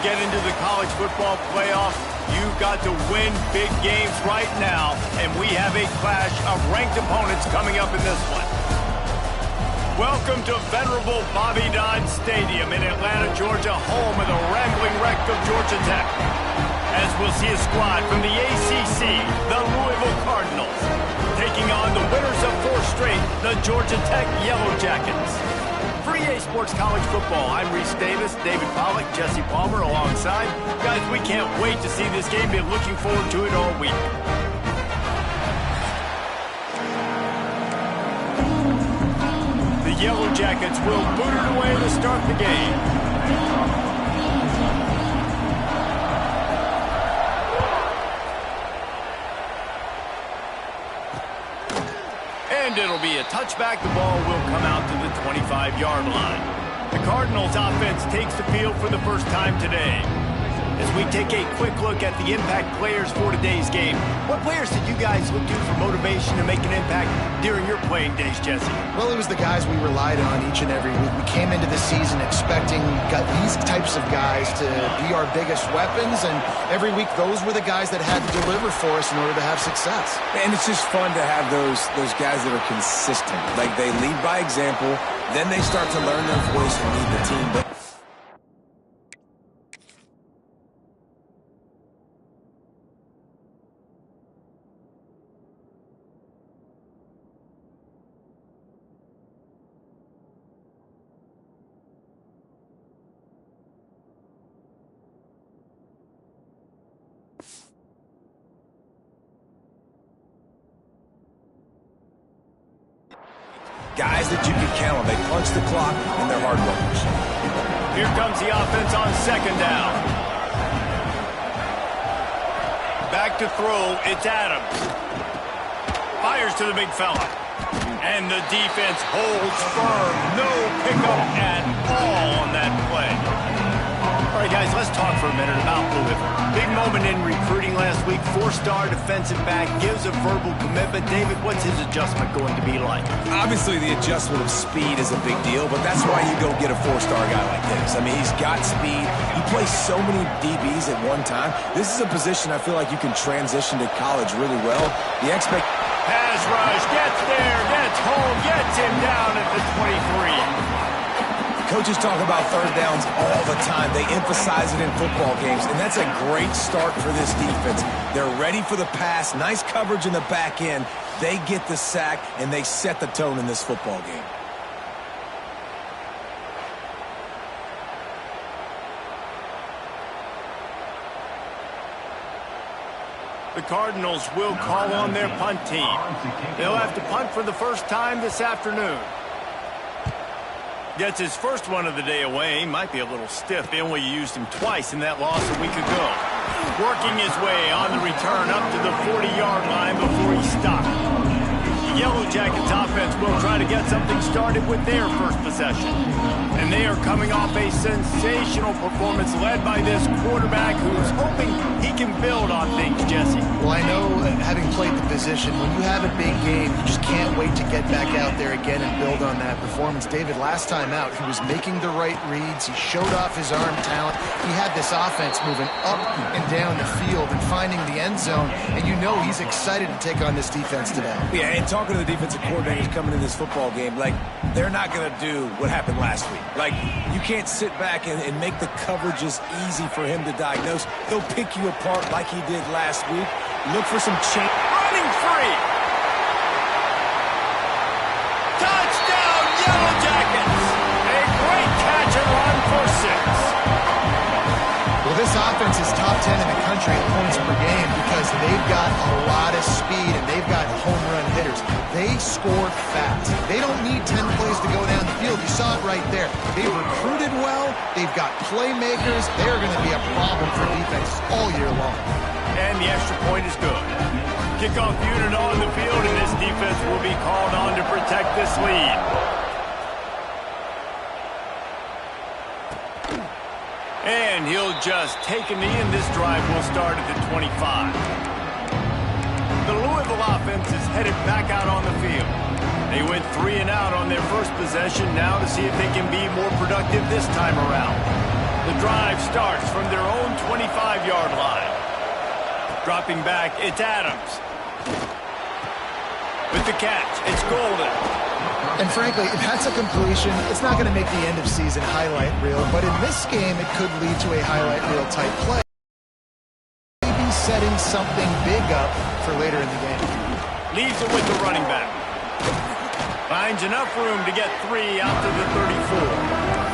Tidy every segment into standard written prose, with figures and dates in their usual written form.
get into the college football playoff, you've got to win big games right now, and we have a clash of ranked opponents coming up in this one. Welcome to venerable Bobby Dodd Stadium in Atlanta, Georgia, home of the rambling wreck of Georgia Tech. As we'll see a squad from the ACC, the Louisville Cardinals, taking on the winners of 4 straight, the Georgia Tech Yellow Jackets. For EA Sports College Football, I'm Reese Davis, David Pollack, Jesse Palmer alongside. Guys, we can't wait to see this game. Been looking forward to it all week. The Yellow Jackets will boot it away to start the game. And it'll be a touchback. The ball will come out to the 25-yard line. The Cardinals offense takes the field for the first time today. As we take a quick look at the impact players for today's game, what players did you guys look to for motivation to make an impact during your playing days, Jesse? Well, it was the guys we relied on each and every week. We came into the season expecting these types of guys to be our biggest weapons, and every week those were the guys that had to deliver for us in order to have success. And it's just fun to have those guys that are consistent. Like, they lead by example, then they start to learn their voice and lead the team. But guys that you can count on. They punch the clock, and they're hard workers. Here comes the offense on second down. Back to throw, it's Adams. Fires to the big fella. And the defense holds firm. No pickup at all on that play. All right, guys, let's talk for a minute about Louisville. Big moment in recruiting last week. 4-star defensive back gives a verbal commitment. David, what's his adjustment going to be like? Obviously, the adjustment of speed is a big deal, but that's why you go get a 4-star guy like this. I mean, he's got speed. He plays so many DBs at one time. This is a position I feel like you can transition to college really well. The pass rush, gets there, gets home, gets him down at the 23. Coaches talk about third downs all the time. They emphasize it in football games, and that's a great start for this defense. They're ready for the pass, nice coverage in the back end. They get the sack, and they set the tone in this football game. The Cardinals will call on their punt team. They'll have to punt for the first time this afternoon. Gets his first one of the day away. Might be a little stiff. They only used him twice in that loss a week ago. Working his way on the return up to the 40-yard line before he stopped. The Yellow Jackets offense will try to get something started with their first possession. And they are coming off a sensational performance led by this quarterback who's hoping he can build on things, Jesse. Well, I know, having played the position, when you have a big game, you just can't wait to get back out there again and build on that performance. David, last time out, he was making the right reads. He showed off his arm talent. He had this offense moving up and down the field and finding the end zone, and you know he's excited to take on this defense today. Yeah, and talking to the defensive coordinators coming in this football game, like, they're not going to do what happened last week. Like, you can't sit back and make the coverages easy for him to diagnose. He'll pick you apart like he did last week. Look for some change. Running free. Touchdown, Yellow Jackets. A great catch and run for 6. Well, this offense is top 10 in the country in points per game because they've got a lot of speed and they've got home run hitters. They score fast. They don't need 10 plays to go down the field. You saw it right there. They've recruited well. They've got playmakers. They're going to be a problem for defense all year long. And the extra point is good. Kickoff unit on the field, and this defense will be called on to protect this lead. And he'll just take a knee, and this drive will start at the 25. The Louisville offense is headed back out on the field. They went 3 and out on their first possession, now to see if they can be more productive this time around. The drive starts from their own 25-yard line. Dropping back, it's Adams. With the catch, it's Golden. And frankly, if that's a completion, it's not going to make the end of season highlight reel, but in this game, it could lead to a highlight reel type play. Maybe setting something big up for later in the game. Leaves it with the running back. Finds enough room to get 3 out to the 34.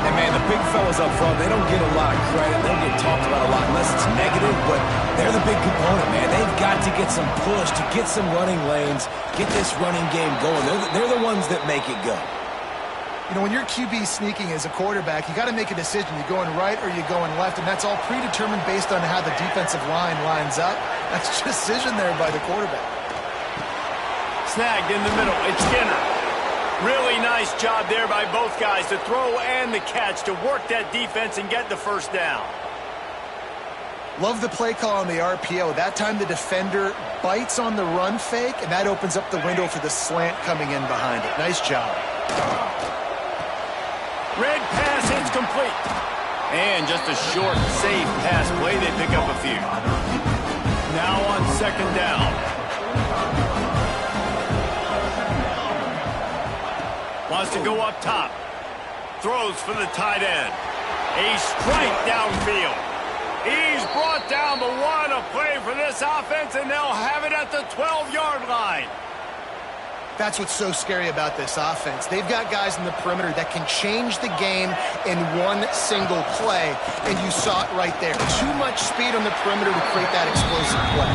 And man, the big fellas up front, they don't get a lot of credit. They don't get talked about a lot unless it's negative, but they're the big component, man. They've got to get some push, to get some running lanes, get this running game going. They're the ones that make it go. You know, when your QB sneaking as a quarterback, you got to make a decision. You going right or you going left, and that's all predetermined based on how the defensive line lines up. That's a decision there by the quarterback. Snagged in the middle, it's Skinner. Really nice job there by both guys to throw and the catch to work that defense and get the first down. Love the play call on the RPO. That time the defender bites on the run fake, and that opens up the window for the slant coming in behind it. Nice job. Red pass, it's complete. And just a short, safe pass play. They pick up a few. Now on second down. Wants to go up top. Throws for the tight end. A strike downfield. He's brought down, but what a play for this offense, and they'll have it at the 12-yard line. That's what's so scary about this offense. They've got guys in the perimeter that can change the game in one single play, and you saw it right there. Too much speed on the perimeter to create that explosive play.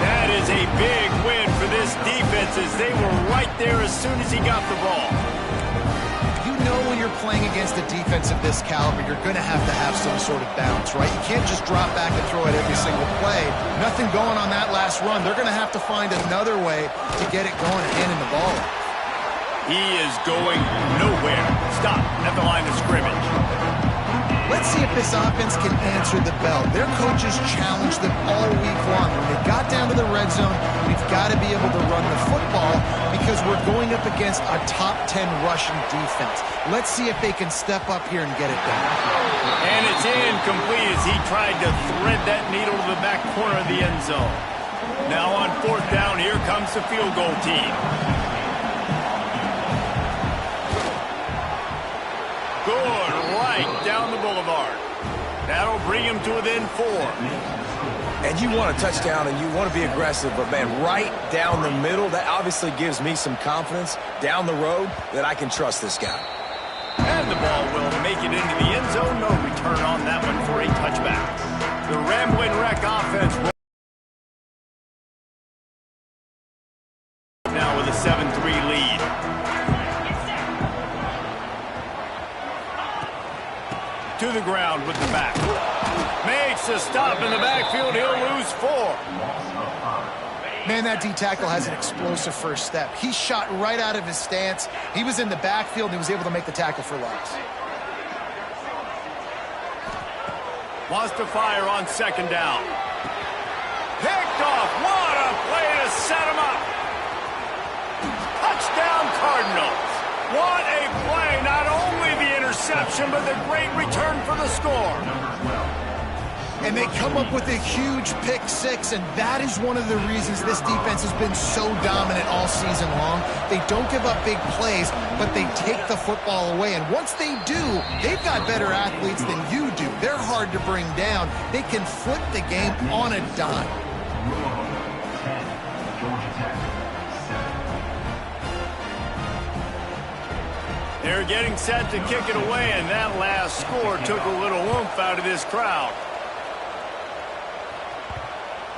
That is a big win for this defense as they were right there as soon as he got the ball. You know when you're playing against a defense of this caliber, you're going to have some sort of bounce, right? You can't just drop back and throw it every single play. Nothing going on that last run. They're going to have to find another way to get it going and handing the ball. He is going nowhere. Stop at the line of scrimmage. Let's see if this offense can answer the bell. Their coaches challenged them all week long. When they got down to the red zone, we've got to be able to run the football because we're going up against a top 10 rushing defense. Let's see if they can step up here and get it done. And it's incomplete as he tried to thread that needle to the back corner of the end zone. Now on fourth down, here comes the field goal team. Good, right down the boulevard. That'll bring him to within 4. And you want a touchdown and you want to be aggressive, but man, right down the middle, that obviously gives me some confidence down the road that I can trust this guy. And the ball will make it into the end zone. No return on that one for a touchback. The Ramblin' Wreck offense now with a 7-3 lead. To the ground with the back. Makes a stop in the backfield. He'll lose 4. Man, that D-tackle has an explosive first step. He shot right out of his stance. He was in the backfield, and he was able to make the tackle for loss. Wants to fire on second down. Picked off. What a play to set him up. Touchdown, Cardinals. What a play. Not only the interception, but the great return for the score. And they come up with a huge pick 6, and that is one of the reasons this defense has been so dominant all season long. They don't give up big plays, but they take the football away. And once they do, they've got better athletes than you do. They're hard to bring down. They can flip the game on a dime. They're getting set to kick it away, and that last score took a little oomph out of this crowd.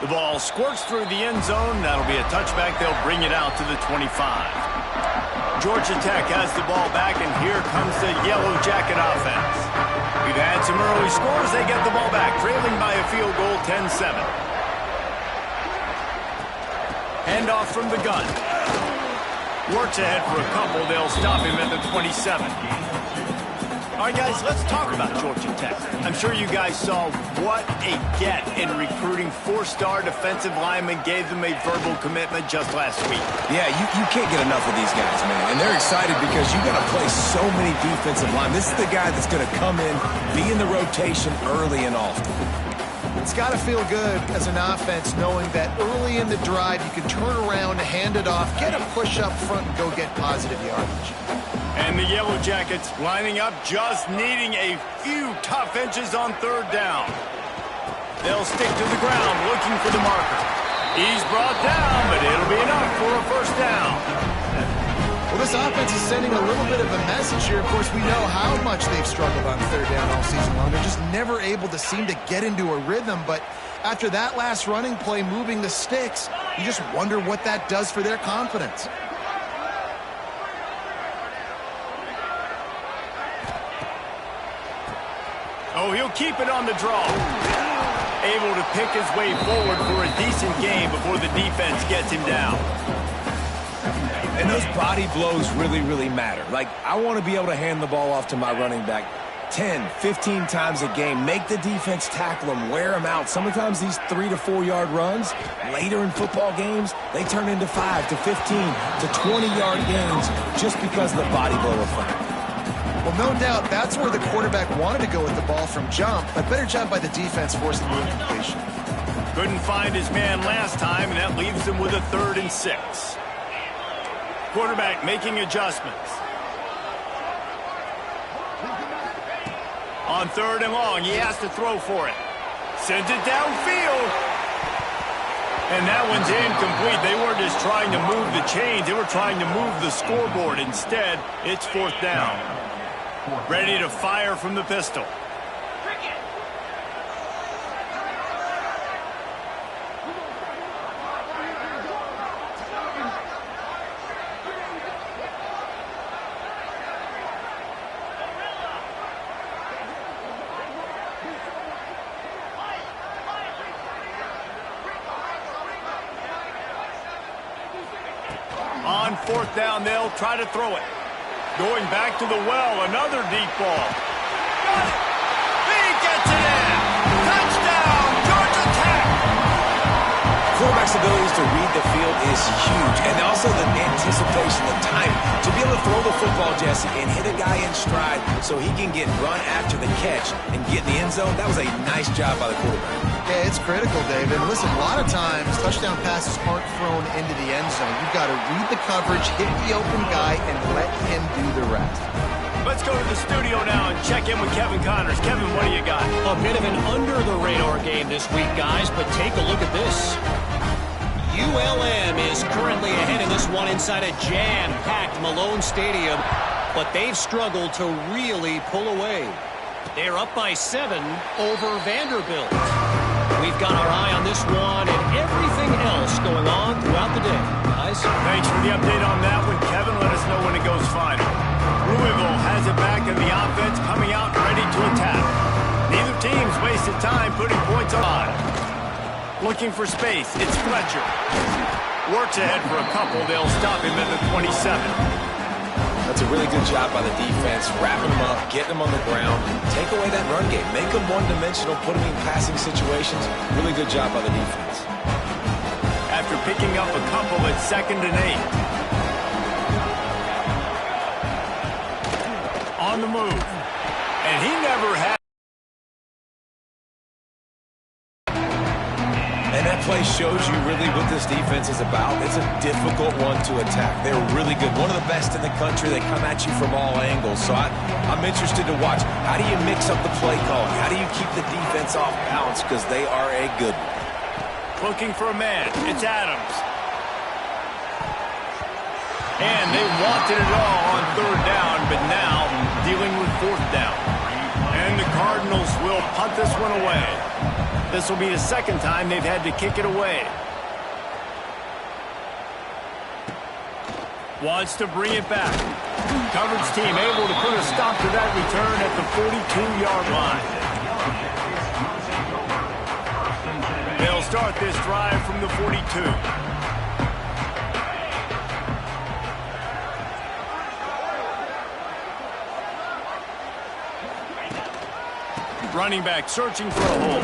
The ball squirts through the end zone. That'll be a touchback. They'll bring it out to the 25. Georgia Tech has the ball back, and here comes the Yellow Jacket offense. We've had some early scores. They get the ball back, trailing by a field goal, 10-7. Handoff from the gun. Works ahead for a couple. They'll stop him at the 27. All right, guys, let's talk about Georgia Tech. I'm sure you guys saw what a get in recruiting. 4-star defensive linemen gave them a verbal commitment just last week. Yeah, you can't get enough of these guys, man. And they're excited because you got to play so many defensive linemen. This is the guy that's going to come in, be in the rotation early and often. It's got to feel good as an offense knowing that early in the drive you can turn around, hand it off, get a push up front, and go get positive yardage. And the Yellow Jackets lining up, just needing a few tough inches on 3rd down. They'll stick to the ground looking for the marker. He's brought down, but it'll be enough for a 1st down. Well, this offense is sending a little bit of a message here. Of course, we know how much they've struggled on 3rd down all season long. They're just never able to seem to get into a rhythm. But after that last running play, moving the sticks, you just wonder what that does for their confidence. Oh, he'll keep it on the draw. Able to pick his way forward for a decent game before the defense gets him down. And those body blows really, really matter. Like, I want to be able to hand the ball off to my running back 10, 15 times a game. Make the defense tackle them, wear them out. Sometimes these 3 to 4 yard runs, later in football games, they turn into 5 to 15 to 20 yard games just because of the body blow effect. Well, no doubt that's where the quarterback wanted to go with the ball from jump, but better job by the defense forcing the incompletion. Couldn't find his man last time, and that leaves him with a 3rd and 6. Quarterback making adjustments. On 3rd and long, he has to throw for it. Sends it downfield. And that one's incomplete. They weren't just trying to move the chains. They were trying to move the scoreboard. Instead, it's 4th down. Ready to fire from the pistol. On 4th down, they'll try to throw it. Going back to the well, another deep ball. Got it! He gets it in! Touchdown, Georgia Tech! Quarterback's abilities to read the field is huge, and also the anticipation, the timing. To be able to throw the football, Jesse, and hit a guy in stride so he can get run after the catch and get in the end zone, that was a nice job by the quarterback. Yeah, it's critical, David. Listen, a lot of times, touchdown passes aren't thrown into the end zone. You've got to read the coverage, hit the open guy, and let him do the rest. Let's go to the studio now and check in with Kevin Connors. Kevin, what do you got? A bit of an under-the-radar game this week, guys, but take a look at this. ULM is currently ahead in this one inside a jam-packed Malone Stadium, but they've struggled to really pull away. They're up by 7 over Vanderbilt. We've got our eye on this one and everything else going on throughout the day, guys. Thanks for the update on that one, Kevin. Let us know when it goes final. Louisville has it back in the offense, coming out ready to attack. Neither team's wasted time putting points on. Looking for space, it's Fletcher. Works ahead for a couple, they'll stop him at the 27. That's a really good job by the defense, wrapping them up, getting them on the ground, take away that run game, make them one-dimensional, put them in passing situations. Really good job by the defense. After picking up a couple at 2nd and 8. On the move. And he never had. And that play shows you really what this defense is about. It's a difficult one to attack. They're really good. One of the best in the country. They come at you from all angles. So I'm interested to watch. How do you mix up the play calling? How do you keep the defense off balance? Because they are a good one. Looking for a man. It's Adams. And they wanted it all on 3rd down, but now dealing with 4th down. And the Cardinals will punt this one away. This will be the 2nd time they've had to kick it away. Wants to bring it back. Coverage team able to put a stop to that return at the 42-yard line. They'll start this drive from the 42. running back searching for a hole.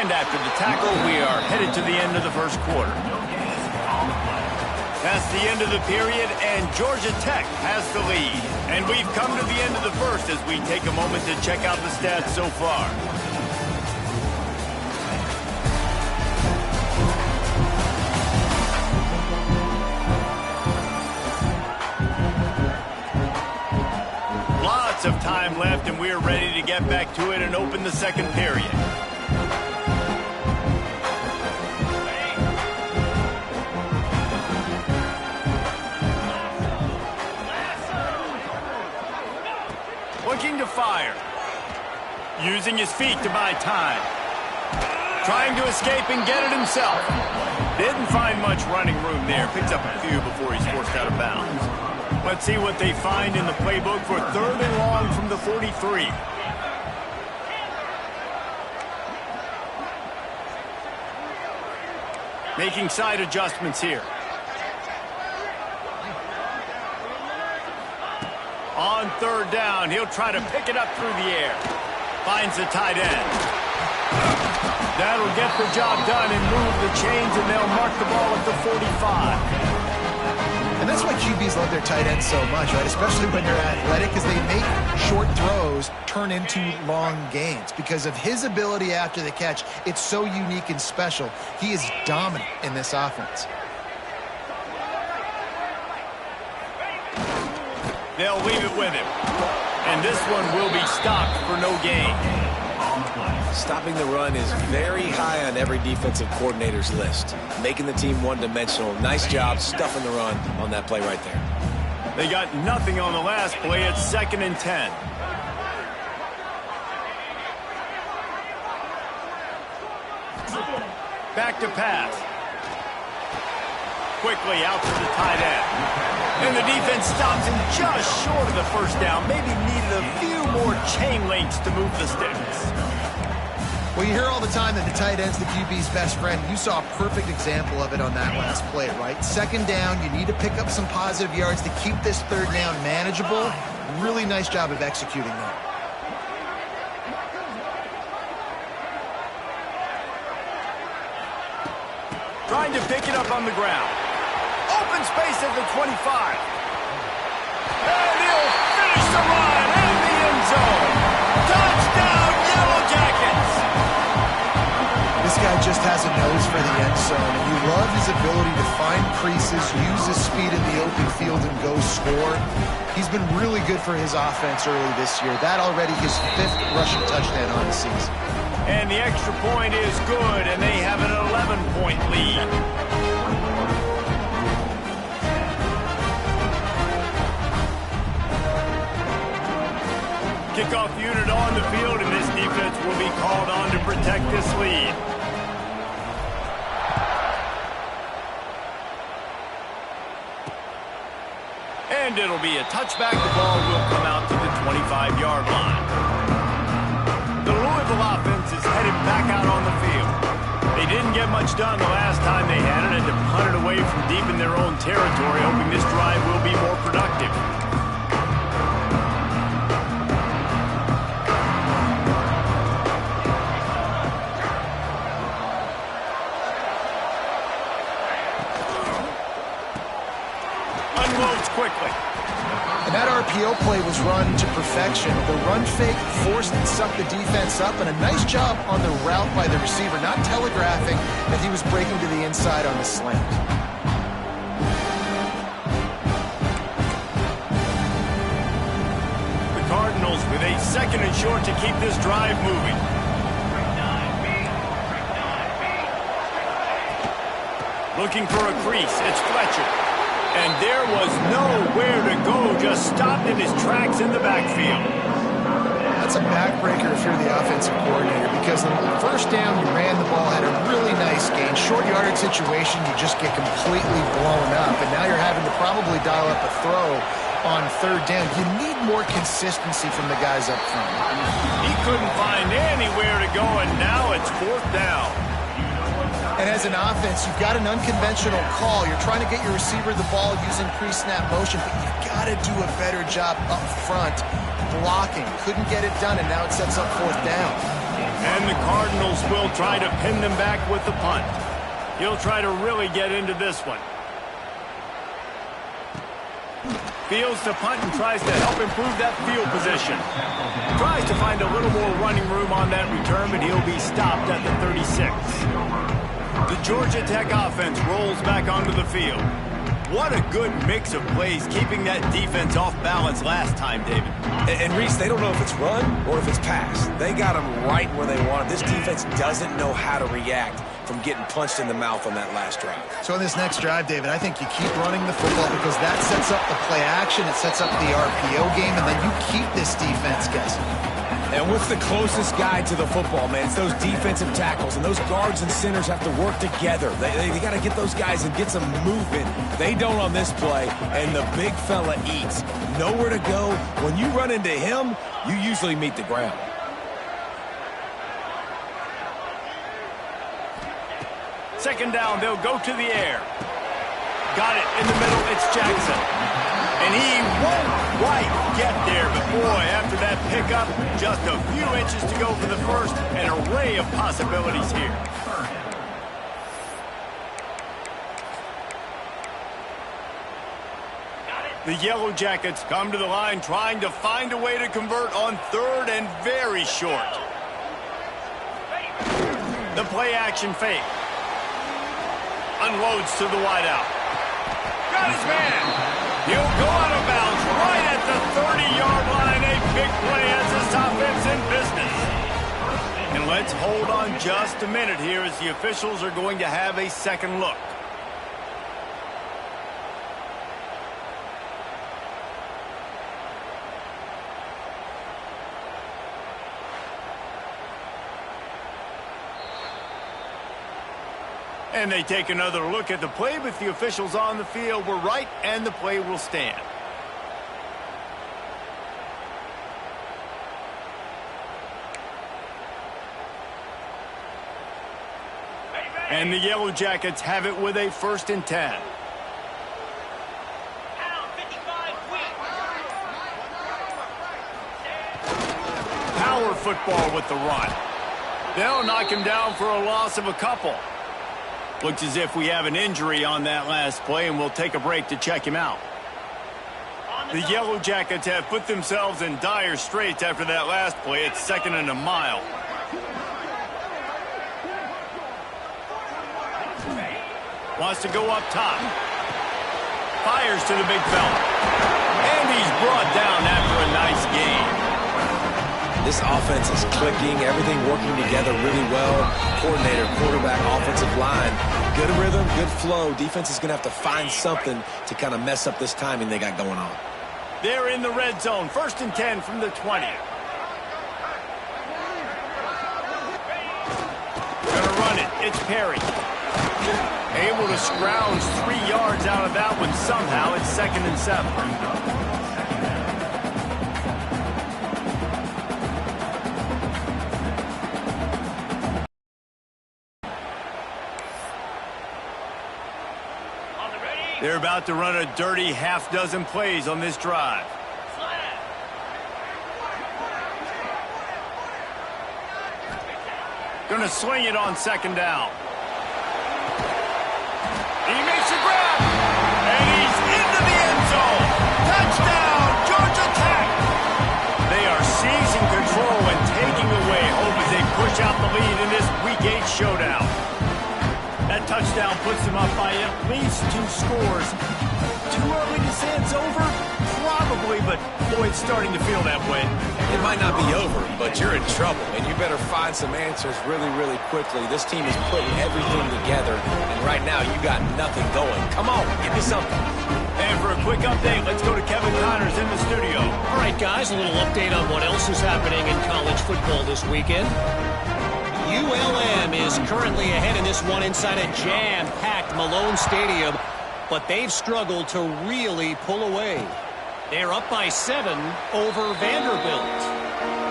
And after the tackle, we are headed to the end of the first quarter. That's the end of the period, and Georgia Tech has the lead. And we've come to the end of the first as we take a moment to check out the stats so far. Lots of time left, and we're ready to get back to it and open the second period. Looking to fire. Using his feet to buy time. Trying to escape and get it himself. Didn't find much running room there. Picks up a few before he's forced out of bounds. Let's see what they find in the playbook for 3rd and long from the 43. Making side adjustments here. On 3rd down, he'll try to pick it up through the air. Finds the tight end. That'll get the job done and move the chains, and they'll mark the ball at the 45. And that's why QBs love their tight ends so much, right? Especially when they're athletic, because they make short throws turn into long gains. Because of his ability after the catch, it's so unique and special. He is dominant in this offense. They'll leave it with him. And this one will be stopped for no gain. Stopping the run is very high on every defensive coordinator's list. Making the team one-dimensional. Nice job stuffing the run on that play right there. They got nothing on the last play. It's 2nd and 10. Back to pass. Quickly out to the tight end. And the defense stops him just short of the first down. Maybe needed a few more chain links to move the sticks. Well, you hear all the time that the tight end's the QB's best friend. You saw a perfect example of it on that last play, right? 2nd down, you need to pick up some positive yards to keep this 3rd down manageable. Really nice job of executing that. Trying to pick it up on the ground. Open space at the 25. And he'll finish the run in the end zone. Touchdown, Yellow Jackets! This guy just has a nose for the end zone, and you love his ability to find creases, use his speed in the open field, and go score. He's been really good for his offense early this year. That already his 5th rushing touchdown on the season. And the extra point is good, and they have an 11-point lead. Kickoff unit on the field, and this defense will be called on to protect this lead. And it'll be a touchback. The ball will come out to the 25-yard line. The Louisville offense is headed back out on the field. They didn't get much done the last time they had it, and to punt it away from deep in their own territory, hoping this drive will be more productive. Unloads quickly. And that RPO play was run to perfection. The run fake forced and sucked the defense up, and a nice job on the route by the receiver, not telegraphing that he was breaking to the inside on the slant. The Cardinals with a 2nd and short to keep this drive moving. Looking for a crease. It's Fletcher. And there was nowhere to go, just stopped in his tracks in the backfield. That's a backbreaker if you're the offensive coordinator, because on the 1st down, you ran the ball, had a really nice gain. Short yardage situation, you just get completely blown up, and now you're having to probably dial up a throw on 3rd down. You need more consistency from the guys up front. He couldn't find anywhere to go, and now it's 4th down. And as an offense, you've got an unconventional call. You're trying to get your receiver the ball using pre-snap motion, but you've got to do a better job up front blocking. Couldn't get it done, and now it sets up 4th down. And the Cardinals will try to pin them back with the punt. He'll try to really get into this one. Fields to punt and tries to help improve that field position. Tries to find a little more running room on that return, but he'll be stopped at the 36. The Georgia Tech offense rolls back onto the field. What a good mix of plays, keeping that defense off balance last time, David. And Reese, they don't know if it's run or if it's pass. They got them right where they want them. This defense doesn't know how to react from getting punched in the mouth on that last drive. So on this next drive, David, I think you keep running the football because that sets up the play action, it sets up the RPO game, and then you keep this defense guessing. And what's the closest guy to the football, man? It's those defensive tackles, and those guards and centers have to work together. They got to get those guys and get some movement. They don't on this play, and the big fella eats. Nowhere to go. When you run into him, you usually meet the ground. Second down, they'll go to the air. Got it in the middle, it's Jackson. And he won't quite get there, but boy, after that pickup, just a few inches to go for the first, an array of possibilities here. The Yellow Jackets come to the line trying to find a way to convert on 3rd and very short. The play action fake. Unloads to the wideout. Got his man. He'll go out of bounds right at the 30-yard line. A big play as this offense in business. And let's hold on just a minute here as the officials are going to have a second look. And they take another look at the play, but the officials on the field were right, and the play will stand. And the Yellow Jackets have it with a 1st and 10. Power football with the run. They'll knock him down for a loss of a couple. Looks as if we have an injury on that last play, and we'll take a break to check him out. The Yellow Jackets have put themselves in dire straits after that last play. It's 2nd and a mile. Wants to go up top. Fires to the big fella. And he's brought down after a nice game. This offense is clicking, everything working together really well. Coordinator, quarterback, offensive line. Good rhythm, good flow. Defense is going to have to find something to kind of mess up this timing they got going on. They're in the red zone. 1st and 10 from the 20. Gonna run it. It's Perry. Able to scrounge 3 yards out of that one somehow. It's 2nd and 7. They're about to run a dirty half-dozen plays on this drive. Gonna swing it on 2nd down. He makes a grab, and he's into the end zone. Touchdown, Georgia Tech! They are seizing control and taking away hope as they push out the lead in this Week 8 showdown. That touchdown puts them up by at least 2 scores. Too early to say it's over? Probably, but boy, it's starting to feel that way. It might not be over, but you're in trouble, and you better find some answers really, really quickly. This team is putting everything together, and right now you got nothing going. Come on, give me something. And for a quick update, let's go to Kevin Connors in the studio. All right, guys, a little update on what else is happening in college football this weekend. ULM is currently ahead in this one inside a jam-packed Malone Stadium, but they've struggled to really pull away. They're up by 7 over Vanderbilt.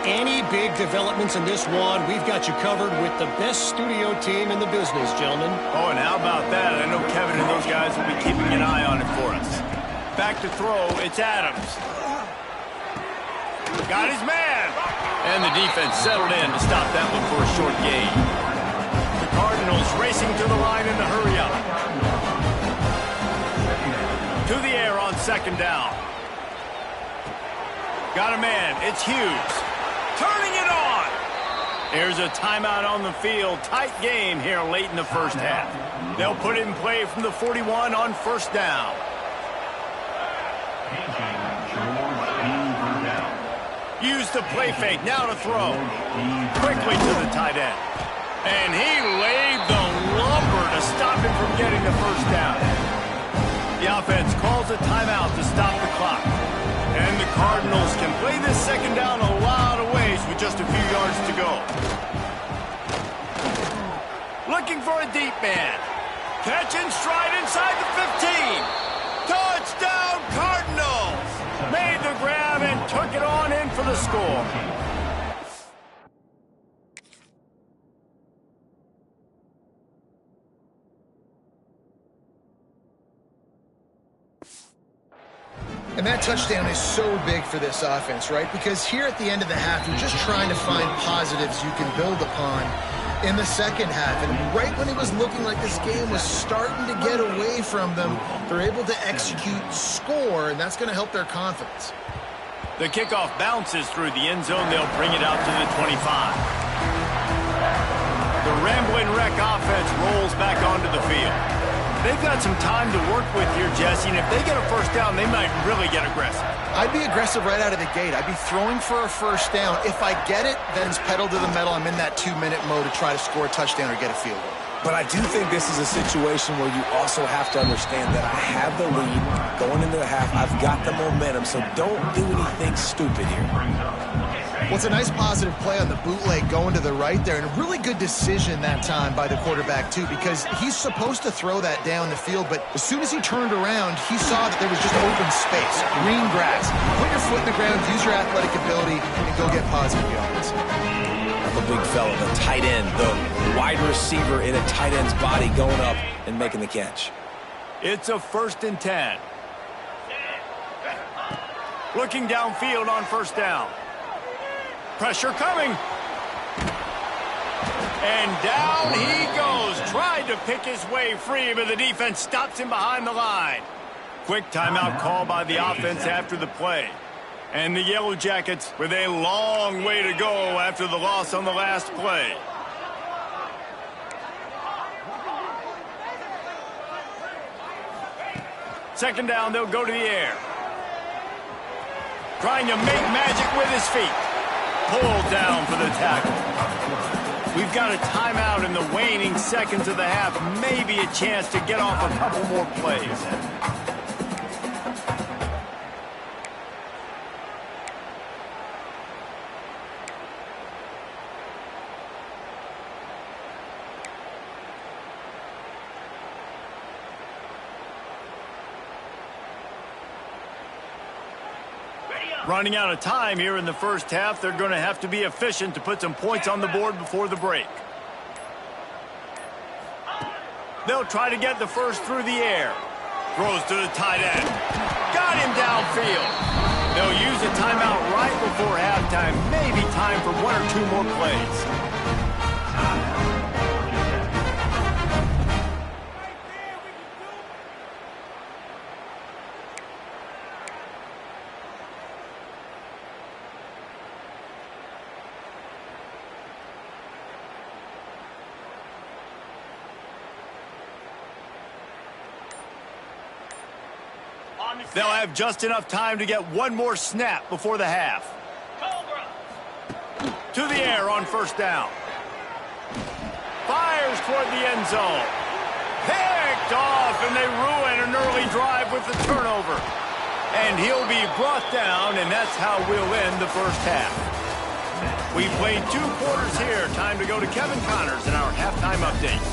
Any big developments in this one, we've got you covered with the best studio team in the business, gentlemen. Oh, and how about that? I know Kevin and those guys will be keeping an eye on it for us. Back to throw, it's Adams. Got his man. And the defense settled in to stop that one for a short gain. The Cardinals racing to the line in the hurry-up. To the air on second down. Got a man. It's Hughes. Turning it on. Here's a timeout on the field. Tight game here late in the first half. They'll put it in play from the 41 on first down. Use the play fake. Now to throw. Quickly to the tight end. And he laid the lumber to stop him from getting the first down. The offense calls a timeout to stop the clock. And the Cardinals can play this second down a lot of ways with just a few yards to go. Looking for a deep man. Catch and stride inside the 15. Touchdown Cardinals! Made the grab and took it on in for the score. And that touchdown is so big for this offense, right? Because here at the end of the half, you're just trying to find positives you can build upon in the second half. And right when it was looking like this game was starting to get away from them, they're able to execute, score, and that's going to help their confidence. The kickoff bounces through the end zone. They'll bring it out to the 25. The Ramblin' Wreck offense rolls back onto the field. They've got some time to work with here, Jesse, and if they get a first down, they might really get aggressive. I'd be aggressive right out of the gate. I'd be throwing for a first down. If I get it, then it's pedal to the metal. I'm in that 2-minute mode to try to score a touchdown or get a field goal. But I do think this is a situation where you also have to understand that I have the lead going into the half. I've got the momentum, so don't do anything stupid here. Well, it's a nice positive play on the bootleg going to the right there, and a really good decision that time by the quarterback, too, because he's supposed to throw that down the field, but as soon as he turned around, he saw that there was just open space, green grass. Put your foot in the ground, use your athletic ability, and go get positive yards. The big fella, the tight end, the wide receiver in a tight end's body going up and making the catch. It's a 1st and 10. Looking downfield on first down. Pressure coming. And down he goes. Tried to pick his way free, but the defense stops him behind the line. Quick timeout call by the offense after the play. And the Yellow Jackets with a long way to go after the loss on the last play. Second down, they'll go to the air. Trying to make magic with his feet. Pulled down for the tackle. We've got a timeout in the waning seconds of the half. Maybe a chance to get off a couple more plays. Running out of time here in the first half. They're going to have to be efficient to put some points on the board before the break. They'll try to get the first through the air. Throws to the tight end. Got him downfield. They'll use a timeout right before halftime. Maybe time for 1 or 2 more plays. They'll have just enough time to get one more snap before the half. To the air on first down. Fires toward the end zone. Picked off, and they ruin an early drive with the turnover. And he'll be brought down, and that's how we'll end the first half. We played 2 quarters here. Time to go to Kevin Connors in our halftime update.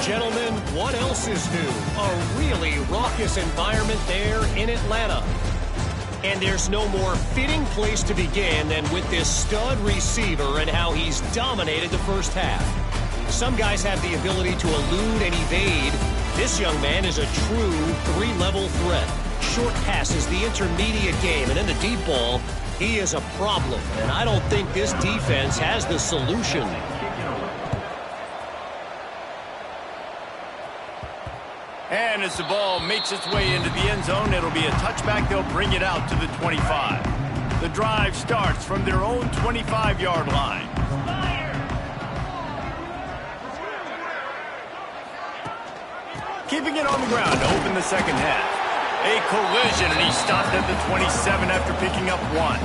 Gentlemen, what else is new? A really raucous environment there in Atlanta. And there's no more fitting place to begin than with this stud receiver and how he's dominated the first half. Some guys have the ability to elude and evade. This young man is a true 3-level threat. Short passes, the intermediate game, and then the deep ball. He is a problem, and I don't think this defense has the solution. And as the ball makes its way into the end zone, it'll be a touchback. They'll bring it out to the 25. The drive starts from their own 25-yard line. Keeping it on the ground to open the second half. A collision, and he stopped at the 27 after picking up 1.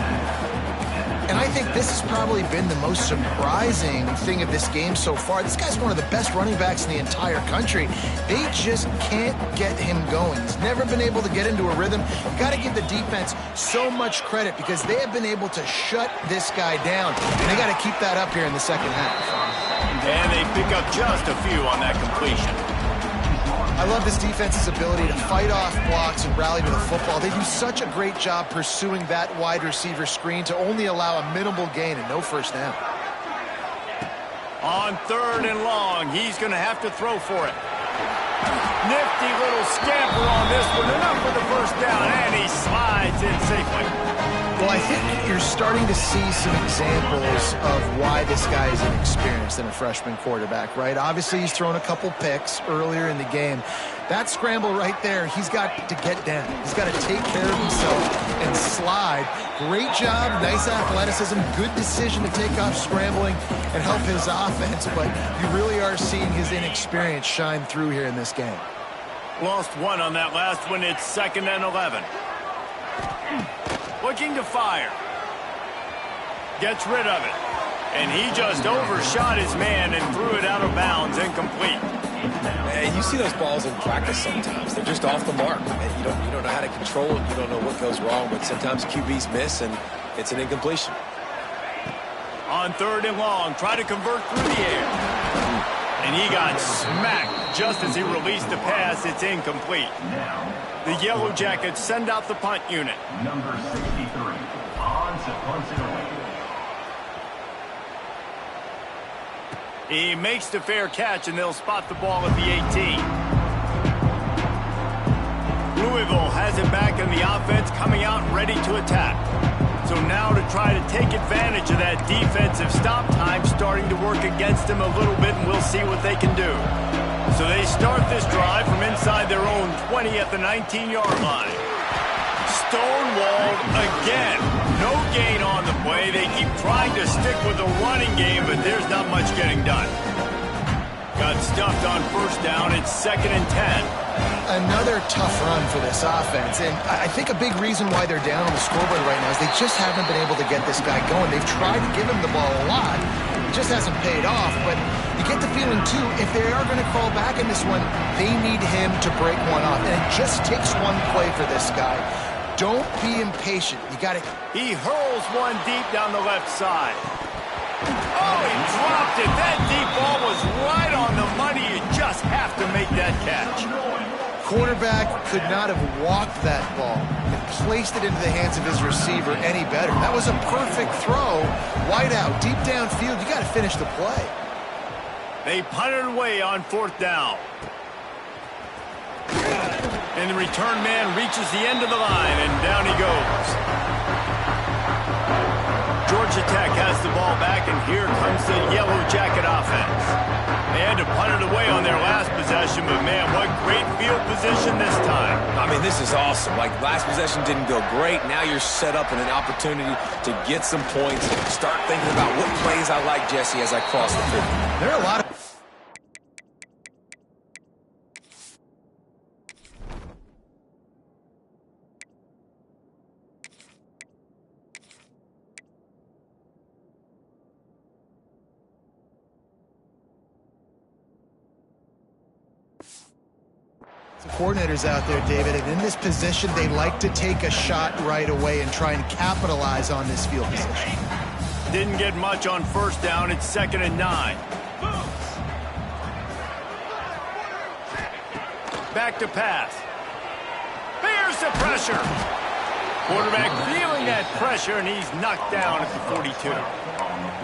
And I think this has probably been the most surprising thing of this game so far. This guy's one of the best running backs in the entire country. They just can't get him going. He's never been able to get into a rhythm. You've got to give the defense so much credit because they have been able to shut this guy down. And they got to keep that up here in the second half. And they pick up just a few on that completion. I love this defense's ability to fight off blocks and rally to the football. They do such a great job pursuing that wide receiver screen to only allow a minimal gain and no first down. On 3rd and long, he's going to have to throw for it. Nifty little scamper on this one. Enough for the first down, and he slides in safely. Well, I think you're starting to see some examples of why this guy is inexperienced in a freshman quarterback, right? Obviously, he's thrown a couple picks earlier in the game. That scramble right there, he's got to get down. He's got to take care of himself and slide. Great job, nice athleticism, good decision to take off scrambling and help his offense, but you really are seeing his inexperience shine through here in this game. Lost 1 on that last one. It's 2nd and 11. Looking to fire. Gets rid of it. And he just overshot his man and threw it out of bounds, incomplete. Man, you see those balls in practice sometimes. They're just off the mark. And you don't know how to control it. You don't know what goes wrong, but sometimes QBs miss, and it's an incompletion. On 3rd and long, try to convert through the air. And he got smacked just as he released the pass. It's incomplete. The Yellow Jackets send out the punt unit. Number 63, Hans punts it away. He makes the fair catch, and they'll spot the ball at the 18. Louisville has it back in the offense, coming out ready to attack. So now to try to take advantage of that defensive stop time starting to work against them a little bit, and we'll see what they can do. So they start this drive from inside their own 20 at the 19-yard line. Stonewalled again. No gain on the play. They keep trying to stick with the running game, but there's not much getting done. Got stuffed on first down. It's 2nd and 10. Another tough run for this offense, and I think a big reason why they're down on the scoreboard right now is they just haven't been able to get this guy going. They've tried to give him the ball a lot. It just hasn't paid off, but you get the feeling, too, if they are going to crawl back in this one, they need him to break one off, and it just takes one play for this guy. Don't be impatient. You got to... He hurls one deep down the left side. Oh, he dropped it. That deep ball was right on the money. You just have to make that catch. Quarterback could not have walked that ball and placed it into the hands of his receiver any better. That was a perfect throw. Wide out, deep downfield. You got to finish the play. They punted away on 4th down. And the return man reaches the end of the line, and down he goes. Georgia Tech has the ball back, and here comes the Yellow Jacket offense. They had to punt it away on their last possession, but man, what great field position this time. I mean, this is awesome. Like, last possession didn't go great. Now you're set up in an opportunity to get some points. Start thinking about what plays I like, Jesse, as I cross the 50. There are a lot of... coordinators out there, David, and in this position, they like to take a shot right away and try and capitalize on this field position. Didn't get much on first down. It's 2nd and 9. Back to pass. Bears the pressure. Quarterback feeling that pressure, and he's knocked down at the 42.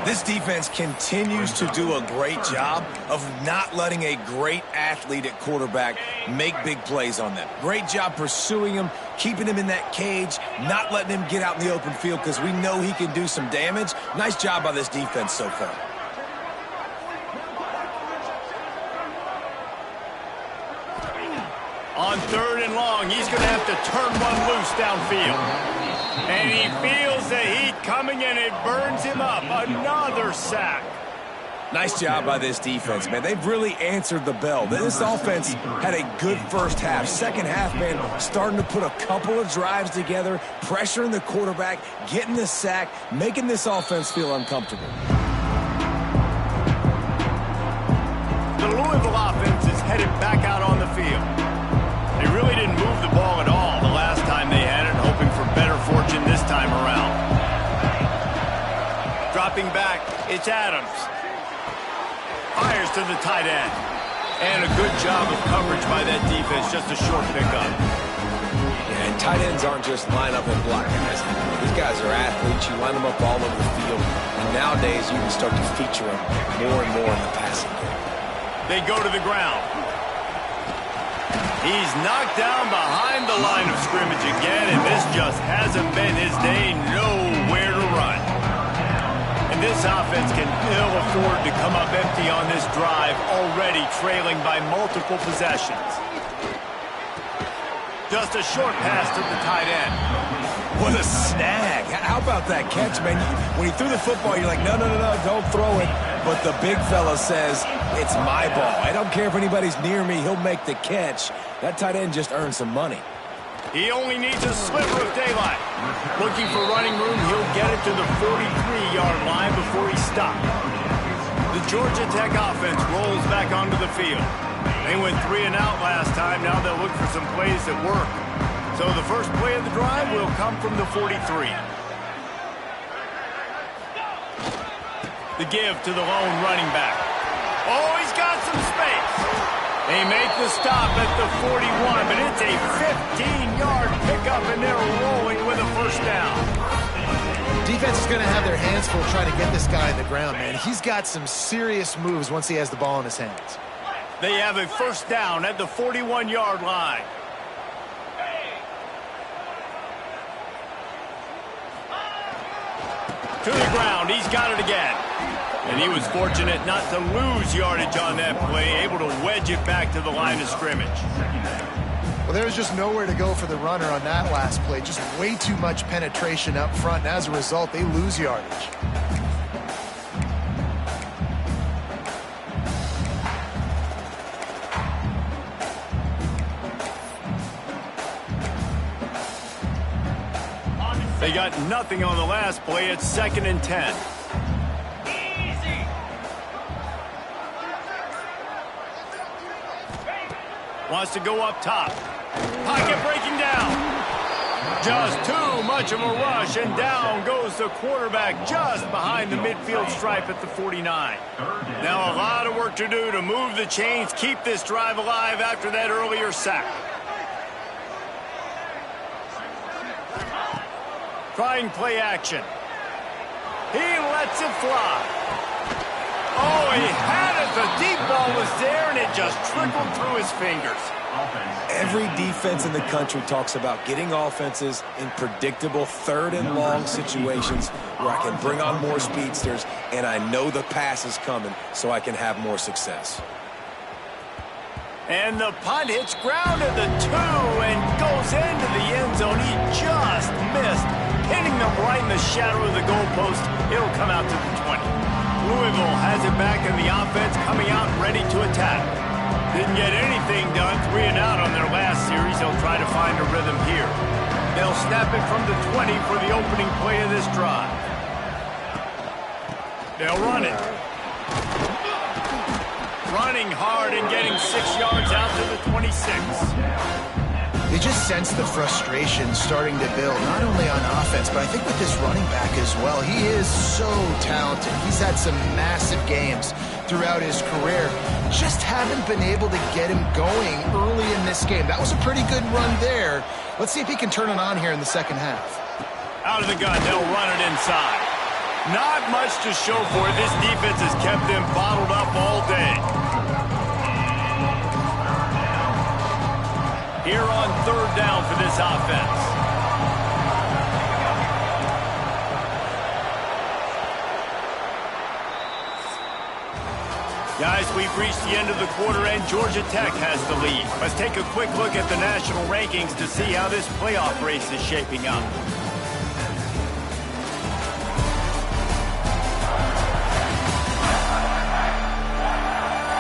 This defense continues to do a great job of not letting a great athlete at quarterback make big plays on them. Great job pursuing him, keeping him in that cage, not letting him get out in the open field because we know he can do some damage. Nice job by this defense so far. On 3rd and long, he's going to have to turn one loose downfield. And he feels the heat coming, and it burns him up. Another sack. Nice job by this defense, man. They've really answered the bell. This offense had a good first half. Second half, man, starting to put a couple of drives together, pressuring the quarterback, getting the sack, making this offense feel uncomfortable. The Louisville offense is headed back out on the field. They really didn't move the ball at all the last time they had it, hoping for better fortune this time around. Dropping back, it's Adams. Fires to the tight end. And a good job of coverage by that defense, just a short pickup. Yeah, and tight ends aren't just line up and block guys. These guys are athletes. You line them up all over the field. And nowadays, you can start to feature them more and more in the passing game. They go to the ground. He's knocked down behind the line of scrimmage again, and this just hasn't been his day. Nowhere to run. And this offense can ill afford to come up empty on this drive, already trailing by multiple possessions. Just a short pass to the tight end. What a snag. How about that catch, man? When he threw the football, you're like, no, don't throw it. But the big fella says, it's my ball. I don't care if anybody's near me. He'll make the catch. That tight end just earned some money. He only needs a sliver of daylight. Looking for running room, he'll get it to the 43-yard line before he stopped. The Georgia Tech offense rolls back onto the field. They went 3 and out last time. Now they'll look for some plays that work. So the first play of the drive will come from the 43. The give to the lone running back. Oh, he's got some space. They make the stop at the 41, but it's a 15-yard pickup, and they're rolling with a first down. Defense is going to have their hands full trying to get this guy on the ground, man. He's got some serious moves once he has the ball in his hands. They have a first down at the 41-yard line. To the ground, he's got it again. And he was fortunate not to lose yardage on that play, able to wedge it back to the line of scrimmage. Well, there was just nowhere to go for the runner on that last play. Just way too much penetration up front, and as a result, they lose yardage. They got nothing on the last play. It's 2nd and 10. Wants to go up top. Pocket breaking down. Just too much of a rush, and down goes the quarterback just behind the midfield stripe at the 49. Now a lot of work to do to move the chains, keep this drive alive after that earlier sack. Trying play action. He lets it fly. Oh, he had it. The deep ball was there, and it just trickled through his fingers. Every defense in the country talks about getting offenses in predictable 3rd and long situations where I can bring on more speedsters, and I know the pass is coming, so I can have more success. And the punt hits ground at the 2 and goes into the end zone. He just missed, hitting them right in the shadow of the goalpost. It'll come out to the 20. Louisville has it back in the offense, coming out ready to attack. Didn't get anything done, 3 and out on their last series. They'll try to find a rhythm here. They'll snap it from the 20 for the opening play of this drive. They'll run it. Running hard and getting 6 yards out to the 26. They just sense the frustration starting to build, not only on offense, but I think with this running back as well. He is so talented. He's had some massive games throughout his career. Just haven't been able to get him going early in this game. That was a pretty good run there. Let's see if he can turn it on here in the second half. Out of the gun, they'll run it inside. Not much to show for it. This defense has kept them bottled up all day. Here on third down for this offense. Guys, we've reached the end of the quarter, and Georgia Tech has the lead. Let's take a quick look at the national rankings to see how this playoff race is shaping up.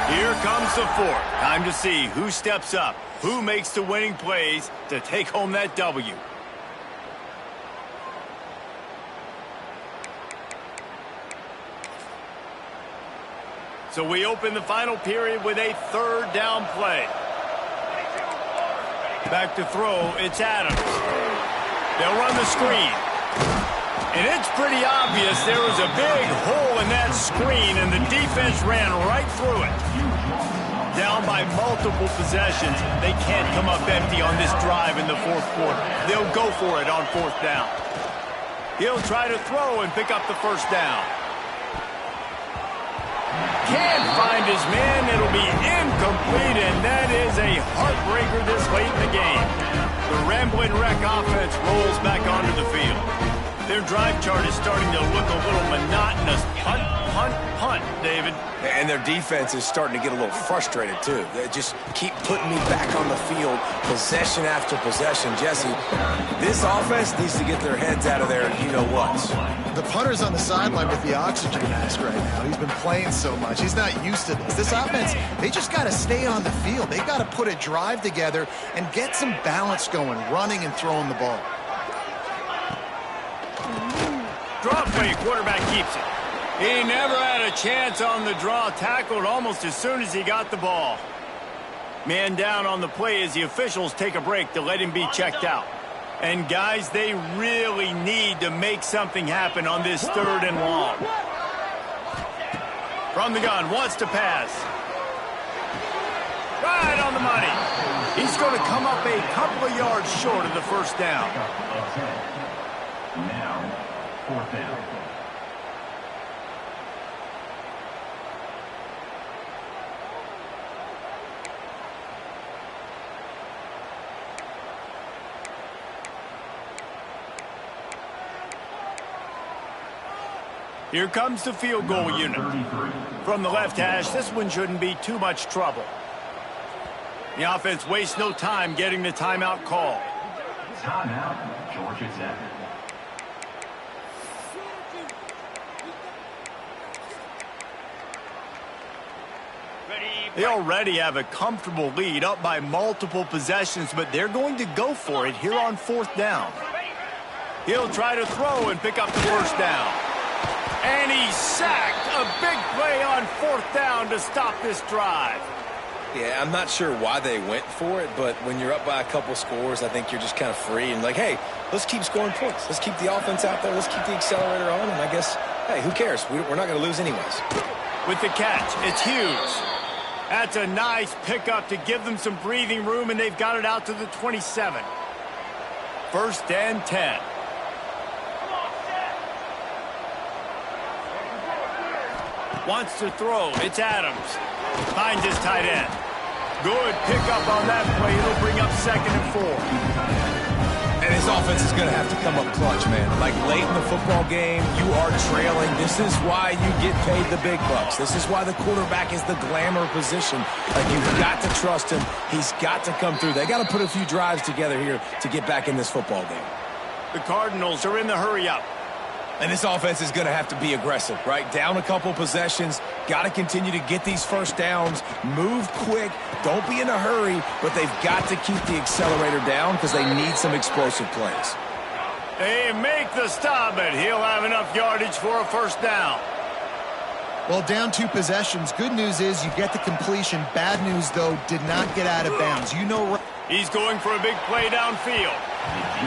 Here comes the fourth. Time to see who steps up, who makes the winning plays to take home that W. So we open the final period with a third down play. Back to throw, it's Adams. They'll run the screen. And it's pretty obvious there was a big hole in that screen, and the defense ran right through it. Down by multiple possessions, they can't come up empty on this drive in the fourth quarter. They'll go for it on fourth down. He'll try to throw and pick up the first down. Can't find his man. It'll be incomplete, and that is a heartbreaker this late in the game. The Ramblin' Wreck offense rolls back onto the field. Their drive chart is starting to look a little monotonous. Punt, punt, punt, David. And their defense is starting to get a little frustrated, too. They just keep putting me back on the field, possession after possession. Jesse, this offense needs to get their heads out of there, you-know-what. The punter's on the sideline with the oxygen mask right now. He's been playing so much. He's not used to this. This offense, they just got to stay on the field. They got to put a drive together and get some balance going, running and throwing the ball. Draw play, quarterback keeps it. He never had a chance on the draw, tackled almost as soon as he got the ball. Man down on the play as the officials take a break to let him be checked out. And guys, they really need to make something happen on this third and long. From the gun, wants to pass. Right on the money. He's going to come up a couple of yards short of the first down. Now, fourth down. Here comes the field goal unit. From the left hash, this one shouldn't be too much trouble. The offense wastes no time getting the timeout call. Timeout, Georgia Tech. They already have a comfortable lead, up by multiple possessions, but they're going to go for it here on fourth down. He'll try to throw and pick up the first down. And he's sacked. A big play on fourth down to stop this drive. Yeah, I'm not sure why they went for it, but when you're up by a couple scores, I think you're just kind of free and like, hey, let's keep scoring points. Let's keep the offense out there. Let's keep the accelerator on, and I guess, hey, who cares? We're not going to lose anyways. With the catch, it's Hughes. That's a nice pickup to give them some breathing room, and they've got it out to the 27. First and 10. Wants to throw. It's Adams. Finds his tight end. Good pickup on that play. It'll bring up second and 4. And his offense is going to have to come up clutch, man. Like late in the football game, you are trailing. This is why you get paid the big bucks. This is why the quarterback is the glamour position. Like, you've got to trust him. He's got to come through. They got to put a few drives together here to get back in this football game. The Cardinals are in the hurry-up. And this offense is going to have to be aggressive, right? Down a couple possessions. Got to continue to get these first downs. Move quick. Don't be in a hurry, but they've got to keep the accelerator down because they need some explosive plays. They make the stop, and he'll have enough yardage for a first down. Well, down 2 possessions. Good news is you get the completion. Bad news, though, did not get out of bounds. You know, he's going for a big play downfield.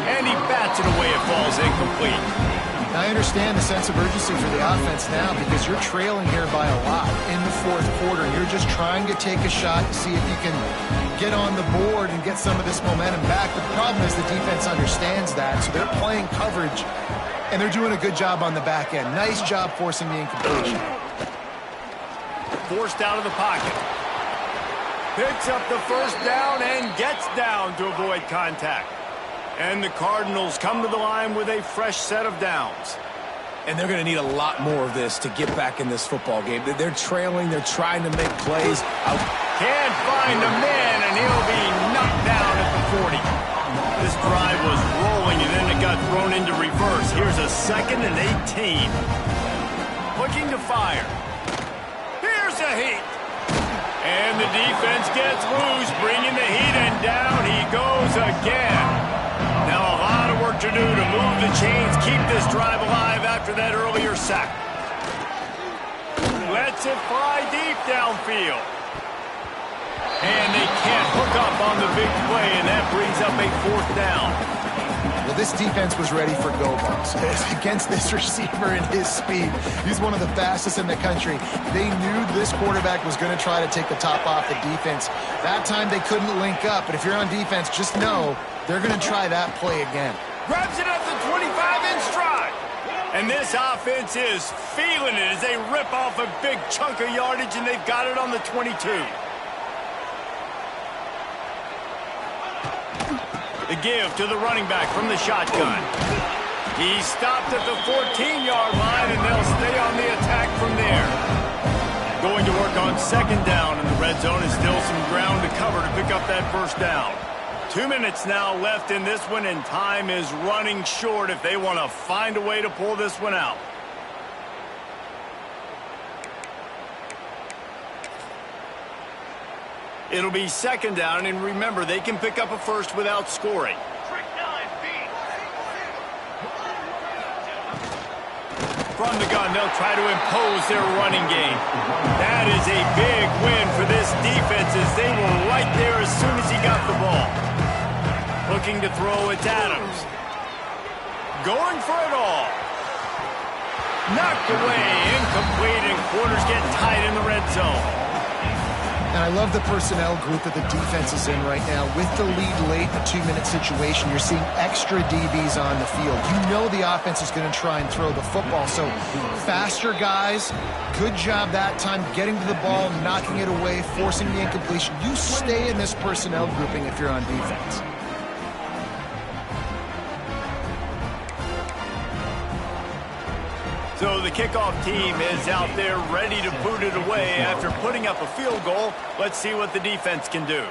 And he bats it away. It falls incomplete. I understand the sense of urgency for the offense now because you're trailing here by a lot in the fourth quarter. You're just trying to take a shot to see if you can get on the board and get some of this momentum back. The problem is the defense understands that, so they're playing coverage And they're doing a good job on the back end. Nice job forcing the incompletion. Forced out of the pocket. Picks up the first down and gets down to avoid contact. And the Cardinals come to the line with a fresh set of downs. And they're going to need a lot more of this to get back in this football game. They're trailing. They're trying to make plays. Can't find a man, and he'll be knocked down at the 40. This drive was rolling, and then it got thrown into reverse. Here's a 2nd and 18. Looking to fire. Here's a heat. And the defense gets loose, bringing the heat, and down he goes again. Now a lot of work to do to move the chains, keep this drive alive after that earlier sack. Lets it fly deep downfield. And they can't hook up on the big play, and that brings up a 4th down. Well, this defense was ready for go balls. Against this receiver and his speed, he's one of the fastest in the country. They knew this quarterback was going to try to take the top off the defense. That time they couldn't link up, but if you're on defense, just know they're going to try that play again. Grabs it at the 25 in stride. And this offense is feeling it as they rip off a big chunk of yardage, and they've got it on the 22. The give to the running back from the shotgun. He stopped at the 14-yard line, and they'll stay on the attack from there. Going to work on 2nd down, and the red zone is still some ground to cover to pick up that 1st down. 2 minutes now left in this one, and time is running short if they want to find a way to pull this one out. It'll be 2nd down, and remember, they can pick up a first without scoring. From the gun, they'll try to impose their running game. That is a big win for this defense as they were right there as soon as he got the ball. Looking to throw, it's Adams. Going for it all. Knocked away, incomplete, and quarters get tight in the red zone. And I love the personnel group that the defense is in right now. With the lead late in a 2-minute situation, you're seeing extra DBs on the field. You know the offense is going to try and throw the football. So faster guys, good job that time getting to the ball, knocking it away, forcing the incompletion. You stay in this personnel grouping if you're on defense. So the kickoff team is out there ready to boot it away after putting up a field goal. Let's see what the defense can do.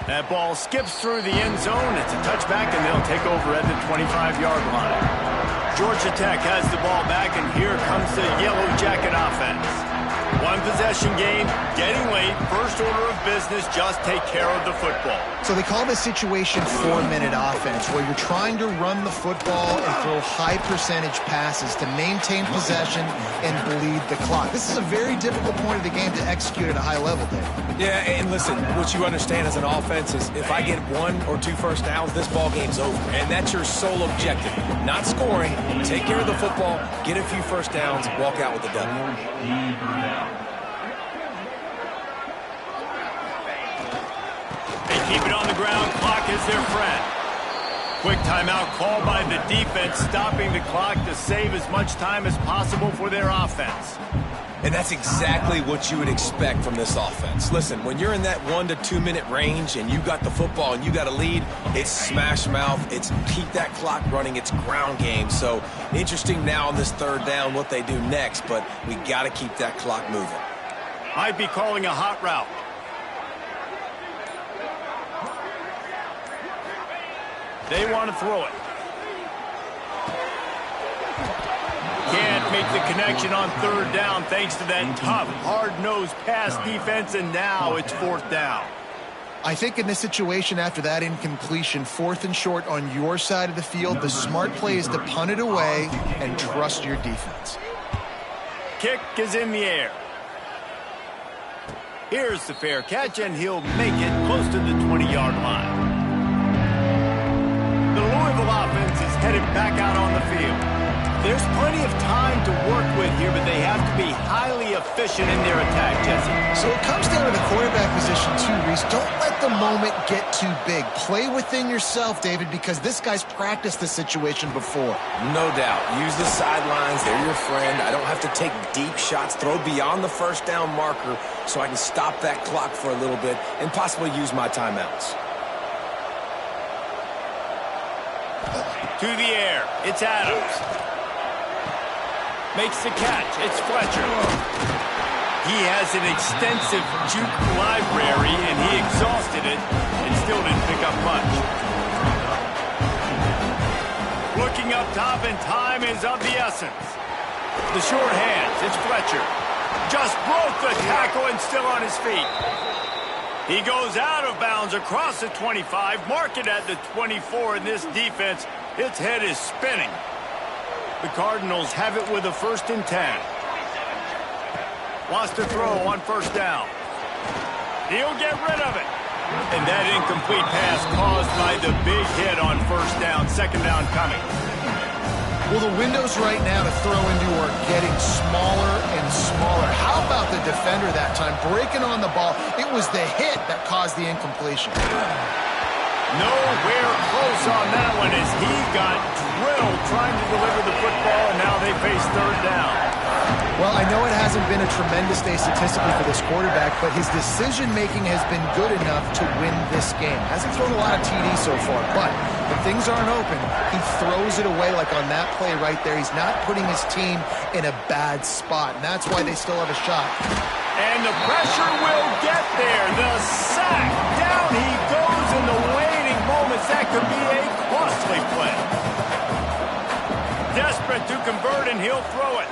That ball skips through the end zone. It's a touchback, and they'll take over at the 25-yard line. Georgia Tech has the ball back, and here comes the Yellow Jacket offense. One possession game, getting late, first order of business, just take care of the football. So they call this situation 4-minute offense, where you're trying to run the football and throw high percentage passes to maintain possession and bleed the clock. This is a very difficult point of the game to execute at a high level, Dave. Yeah, and listen, what you understand as an offense is if I get 1 or 2 first downs, this ball game's over. And that's your sole objective. Not scoring, take care of the football, get a few first downs, walk out with a W. Keep it on the ground. Clock is their friend. Quick timeout called by the defense, stopping the clock to save as much time as possible for their offense. And that's exactly what you would expect from this offense. Listen, when you're in that 1 to 2 minute range and you got the football and you got a lead, it's smash mouth, it's keep that clock running, it's ground game. So interesting now on this 3rd down what they do next, but we got to keep that clock moving. Might be calling a hot route. They want to throw it. Can't make the connection on 3rd down thanks to that tough, hard-nosed pass defense, and now it's 4th down. I think in this situation after that incompletion, 4th and short on your side of the field, the smart play is to punt it away and trust your defense. Kick is in the air. Here's the fair catch, and he'll make it close to the 20-yard line. The Louisville offense is headed back out on the field. There's plenty of time to work with here, but they have to be highly efficient in their attack, Jesse. So it comes down to the quarterback quarterback position too, Reese. Don't let the moment get too big. Play within yourself, David, because this guy's practiced this situation before. No doubt. Use the sidelines. They're your friend. I don't have to take deep shots, throw beyond the first down marker so I can stop that clock for a little bit and possibly use my timeouts. To the air. It's Adams. Makes the catch. It's Fletcher. He has an extensive juke library, and he exhausted it and still didn't pick up much. Looking up top, and time is of the essence. The short hands. It's Fletcher. Just broke the tackle and still on his feet. He goes out of bounds across the 25, mark it at the 24, and this defense, its head is spinning. The Cardinals have it with a 1st and 10. Wants to throw on 1st down. He'll get rid of it. And that incomplete pass caused by the big hit on 1st down, 2nd down coming. Well, the windows right now to throw into are getting smaller and smaller. How about the defender that time, breaking on the ball? It was the hit that caused the incompletion. Nowhere close on that one as he got drilled trying to deliver the football, and now they face 3rd down. Well, I know it hasn't been a tremendous day statistically for this quarterback, but his decision-making has been good enough to win this game. Hasn't thrown a lot of TDs so far, but when things aren't open, he throws it away like on that play right there. He's not putting his team in a bad spot, and that's why they still have a shot. And the pressure will get there. The sack. Down he goes in the waiting moments. That could be a costly play. Desperate to convert, and he'll throw it.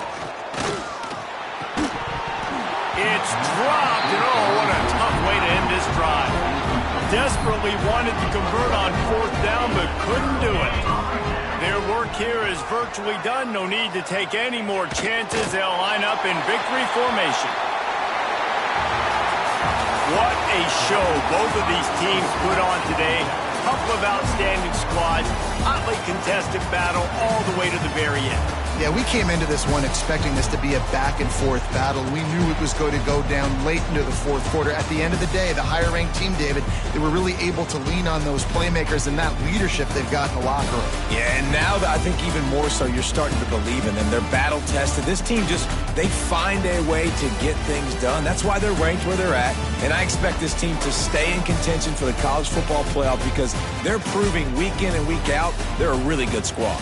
It's dropped, and oh, what a tough way to end this drive. Desperately wanted to convert on 4th down, but couldn't do it. Their work here is virtually done. No need to take any more chances. They'll line up in victory formation. What a show both of these teams put on today. Couple of outstanding squads, hotly contested battle all the way to the very end. Yeah, we came into this one expecting this to be a back-and-forth battle. We knew it was going to go down late into the 4th quarter. At the end of the day, the higher-ranked team, David, they were really able to lean on those playmakers and that leadership they've got in the locker room. Yeah, and now I think even more so, you're starting to believe in them. They're battle-tested. This team they find a way to get things done. That's why they're ranked where they're at. And I expect this team to stay in contention for the college football playoff because they're proving week in and week out they're a really good squad.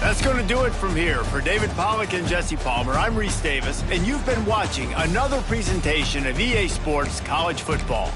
That's going to do it from here. For David Pollack and Jesse Palmer, I'm Reese Davis, and you've been watching another presentation of EA Sports College Football.